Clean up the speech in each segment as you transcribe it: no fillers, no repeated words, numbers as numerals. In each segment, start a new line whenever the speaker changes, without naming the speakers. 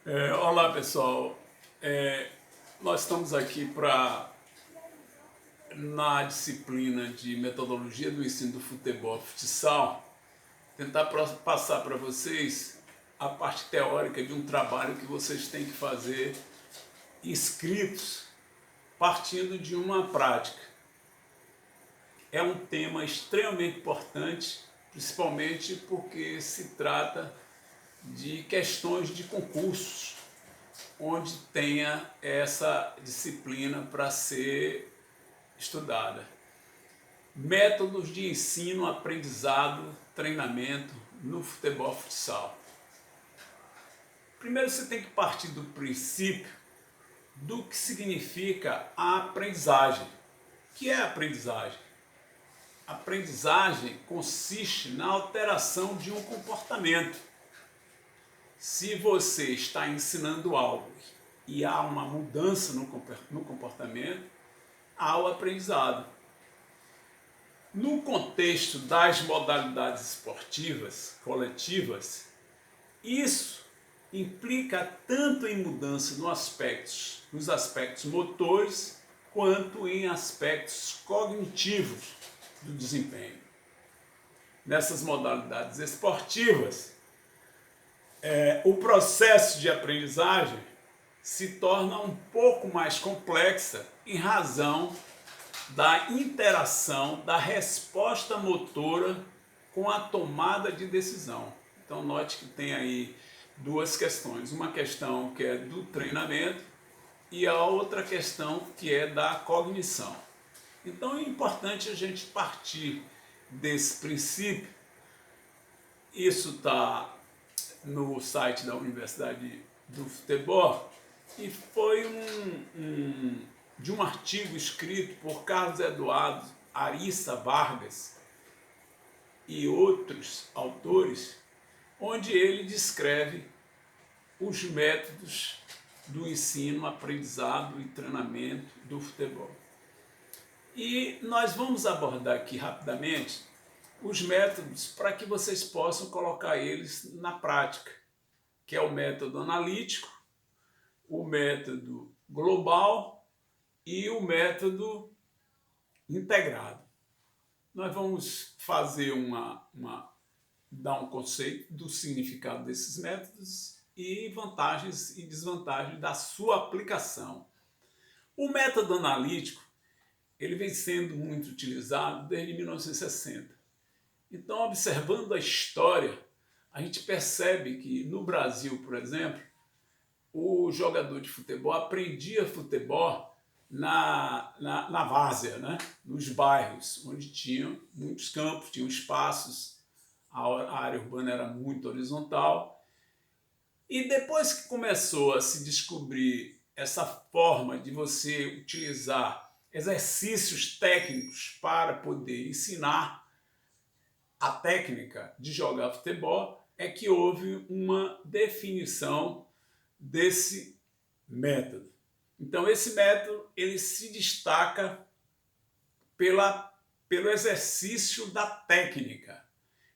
Olá pessoal, nós estamos aqui na disciplina de metodologia do ensino do futebol futsal, tentar passar para vocês a parte teórica de um trabalho que vocês têm que fazer escritos, partindo de uma prática. É um tema extremamente importante, principalmente porque se trata de questões de concursos, onde tenha essa disciplina para ser estudada. Métodos de ensino, aprendizado, treinamento no futebol futsal. Primeiro você tem que partir do princípio do que significa a aprendizagem. O que é a aprendizagem? A aprendizagem consiste na alteração de um comportamento. Se você está ensinando algo e há uma mudança no comportamento, há o aprendizado. No contexto das modalidades esportivas coletivas, isso implica tanto em mudança nos aspectos motores, quanto em aspectos cognitivos do desempenho. Nessas modalidades esportivas, o processo de aprendizagem se torna um pouco mais complexa em razão da interação da resposta motora com a tomada de decisão. Então note que tem aí duas questões, uma questão que é do treinamento e a outra questão que é da cognição. Então é importante a gente partir desse princípio. Isso está no site da Universidade do Futebol e foi de um artigo escrito por Carlos Eduardo Arissa Vargas e outros autores, onde ele descreve os métodos do ensino, aprendizado e treinamento do futebol. E nós vamos abordar aqui rapidamente os métodos para que vocês possam colocar eles na prática, que é o método analítico, o método global e o método integrado. Nós vamos fazer dar um conceito do significado desses métodos e vantagens e desvantagens da sua aplicação. O método analítico, ele vem sendo muito utilizado desde 1960. Então, observando a história, a gente percebe que no Brasil, por exemplo, o jogador de futebol aprendia futebol na várzea, né? Nos bairros, onde tinham muitos campos, tinham espaços, a área urbana era muito horizontal. E depois que começou a se descobrir essa forma de você utilizar exercícios técnicos para poder ensinar a técnica de jogar futebol, é que houve uma definição desse método. Então esse método ele se destaca pelo exercício da técnica.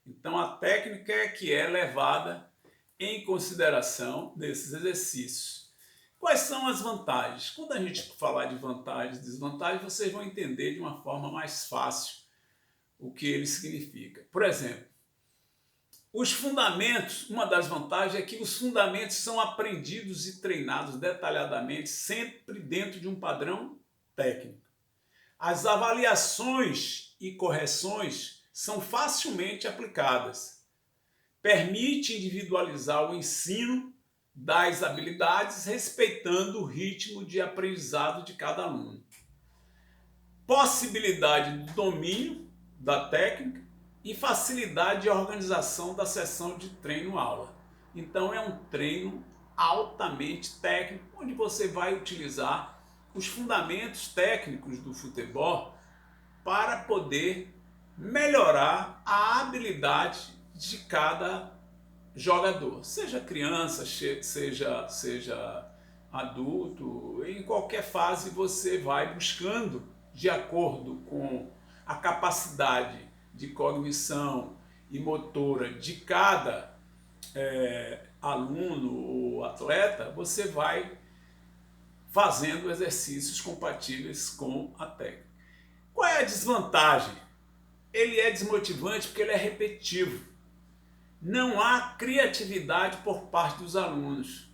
Então a técnica é que é levada em consideração nesses exercícios. Quais são as vantagens? Quando a gente falar de vantagens e desvantagens, vocês vão entender de uma forma mais fácil o que ele significa. Por exemplo, os fundamentos, uma das vantagens é que os fundamentos são aprendidos e treinados detalhadamente, sempre dentro de um padrão técnico. As avaliações e correções são facilmente aplicadas. Permite individualizar o ensino das habilidades, respeitando o ritmo de aprendizado de cada aluno. Possibilidade do domínio da técnica e facilidade de organização da sessão de treino-aula. Então é um treino altamente técnico, onde você vai utilizar os fundamentos técnicos do futebol para poder melhorar a habilidade de cada jogador, seja criança, seja adulto, em qualquer fase você vai buscando, de acordo com a capacidade de cognição e motora de cada aluno ou atleta, você vai fazendo exercícios compatíveis com a técnica. Qual é a desvantagem? Ele é desmotivante porque ele é repetitivo. Não há criatividade por parte dos alunos.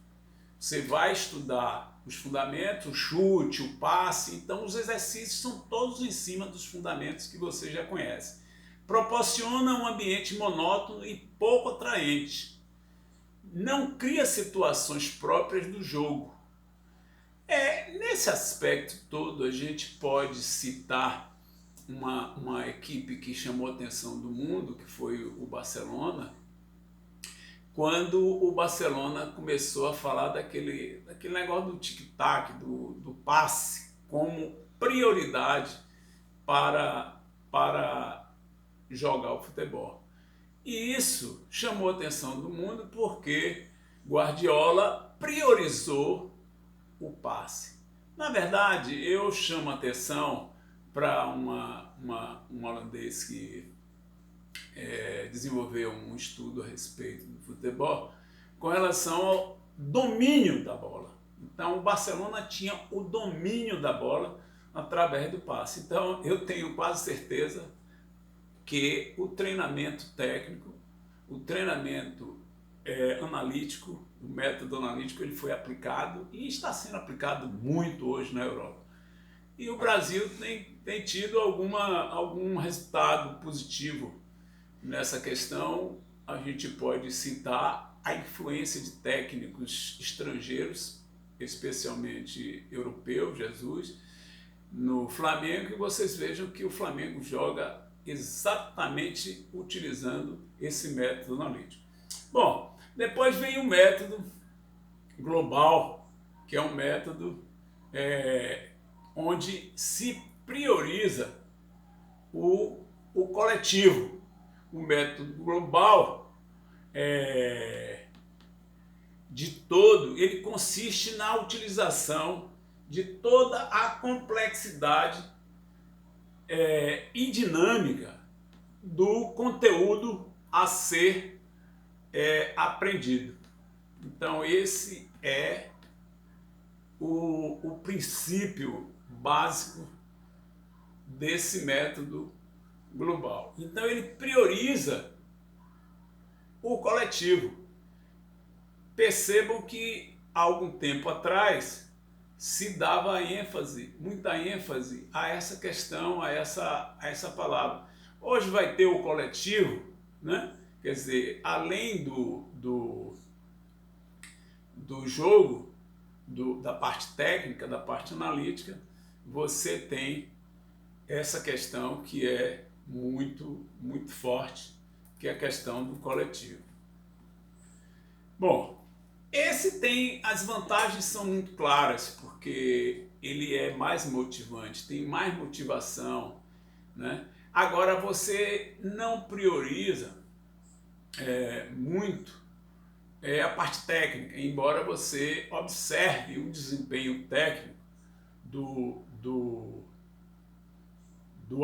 Você vai estudar os fundamentos, o chute, o passe, então os exercícios são todos em cima dos fundamentos que você já conhece. Proporciona um ambiente monótono e pouco atraente. Não cria situações próprias do jogo. Nesse aspecto todo, a gente pode citar uma equipe que chamou a atenção do mundo, que foi o Barcelona, quando o Barcelona começou a falar daquele negócio do tic-tac, do passe, como prioridade para jogar o futebol. E isso chamou a atenção do mundo porque Guardiola priorizou o passe. Na verdade, eu chamo a atenção para um holandês que desenvolveu um estudo a respeito do futebol com relação ao domínio da bola. Então, o Barcelona tinha o domínio da bola através do passe. Então, eu tenho quase certeza que o treinamento técnico, o treinamento analítico, o método analítico, ele foi aplicado e está sendo aplicado muito hoje na Europa. E o Brasil tem tido algum resultado positivo nessa questão. A gente pode citar a influência de técnicos estrangeiros, especialmente europeus, Jesus, no Flamengo, e vocês vejam que o Flamengo joga exatamente utilizando esse método analítico. Bom, depois vem o método global, que é um método onde se prioriza o coletivo. O método global ele consiste na utilização de toda a complexidade e dinâmica do conteúdo a ser aprendido. Então, esse é o princípio básico desse método global. Então, ele prioriza o coletivo. Percebam que há algum tempo atrás se dava muita ênfase a essa questão, a essa palavra. Hoje vai ter o coletivo, né? Quer dizer, além do jogo, da parte técnica, da parte analítica, você tem essa questão que é muito, muito forte, que é a questão do coletivo. Bom, as vantagens são muito claras, porque ele é mais motivante, tem mais motivação, né? Agora, você não prioriza muito a parte técnica, embora você observe o desempenho técnico do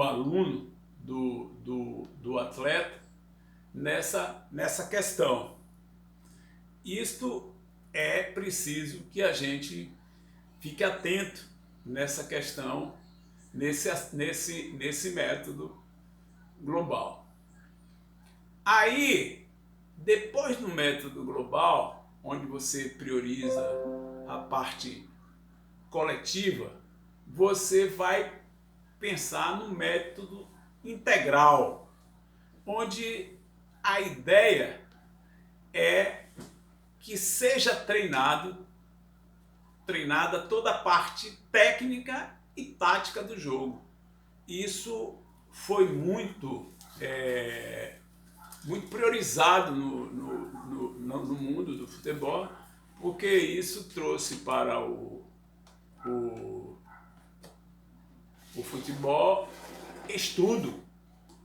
aluno, do atleta nessa questão. Isto é preciso que a gente fique atento nessa questão, nesse método global. Aí, depois do método global, onde você prioriza a parte coletiva, você vai pensar no método integral, onde a ideia é que seja treinada toda a parte técnica e tática do jogo. Isso foi muito priorizado no mundo do futebol, porque isso trouxe para o futebol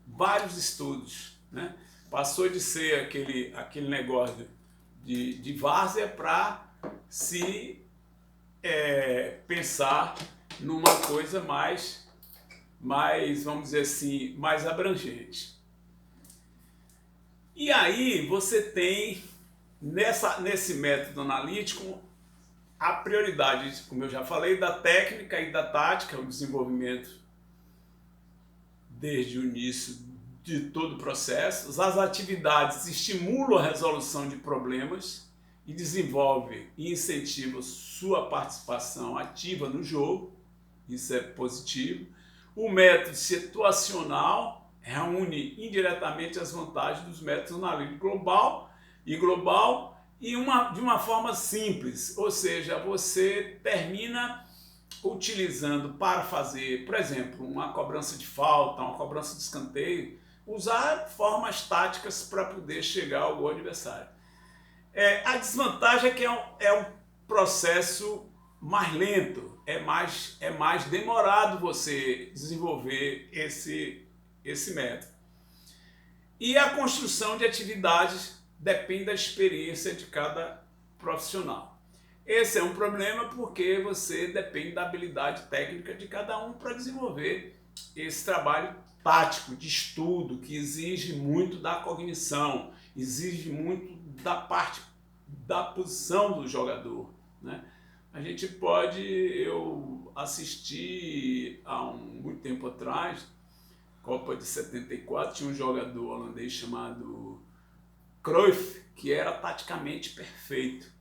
vários estudos, né? Passou de ser aquele negócio de várzea para se pensar numa coisa mais, vamos dizer assim, mais abrangente. E aí você tem Nesse método analítico, a prioridade, como eu já falei, da técnica e da tática, o desenvolvimento desde o início de todo o processo. As atividades estimulam a resolução de problemas e desenvolve e incentiva sua participação ativa no jogo, isso é positivo. O método situacional reúne indiretamente as vantagens dos métodos analíticos global e de uma forma simples, ou seja, você termina utilizando para fazer, por exemplo, uma cobrança de falta, uma cobrança de escanteio, usar formas táticas para poder chegar ao gol adversário. A desvantagem é que é um processo mais lento, é mais demorado você desenvolver esse método. E a construção de atividades depende da experiência de cada profissional. Esse é um problema porque você depende da habilidade técnica de cada um para desenvolver esse trabalho tático, de estudo, que exige muito da cognição, exige muito da parte da posição do jogador, né? Eu assisti há muito tempo atrás, Copa de 74, tinha um jogador holandês chamado Cruyff, que era taticamente perfeito.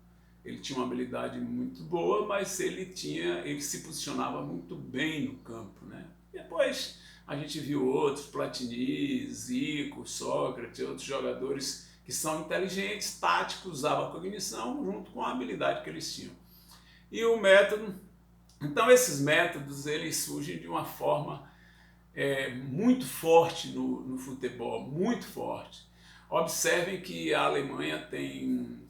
Ele tinha uma habilidade muito boa, mas ele se posicionava muito bem no campo, né? Depois a gente viu outros, Platini, Zico, Sócrates, outros jogadores que são inteligentes, táticos, usavam a cognição junto com a habilidade que eles tinham. E o método, então esses métodos eles surgem de uma forma muito forte no futebol, muito forte. Observem que a Alemanha tem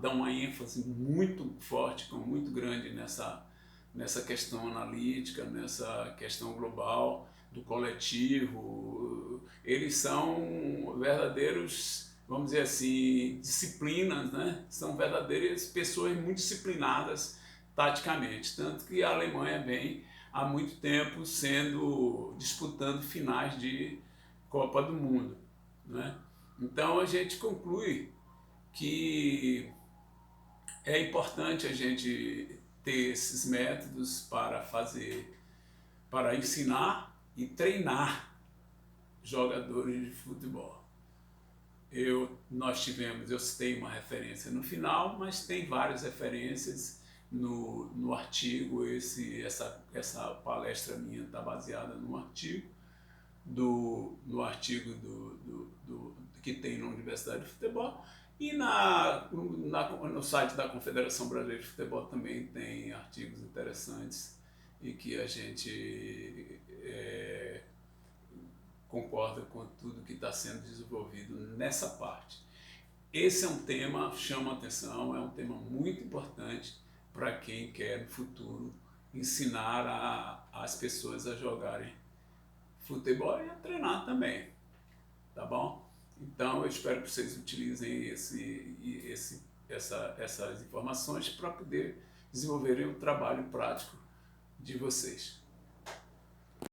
dão uma ênfase muito forte, muito grande nessa questão analítica, nessa questão global, do coletivo. Eles são verdadeiros, vamos dizer assim, disciplinas, né? São verdadeiras pessoas muito disciplinadas taticamente. Tanto que a Alemanha vem há muito tempo disputando finais de Copa do Mundo, né? Então a gente conclui que é importante a gente ter esses métodos para ensinar e treinar jogadores de futebol. Eu citei uma referência no final, mas tem várias referências no artigo. Essa palestra minha está baseada no artigo que tem na Universidade de Futebol, e no site da Confederação Brasileira de Futebol também tem artigos interessantes e que a gente concorda com tudo que está sendo desenvolvido nessa parte. Esse é um tema que chama atenção, é um tema muito importante para quem quer no futuro ensinar as pessoas a jogarem futebol e a treinar também, tá bom? Então eu espero que vocês utilizem essas informações para poder desenvolverem o trabalho prático de vocês.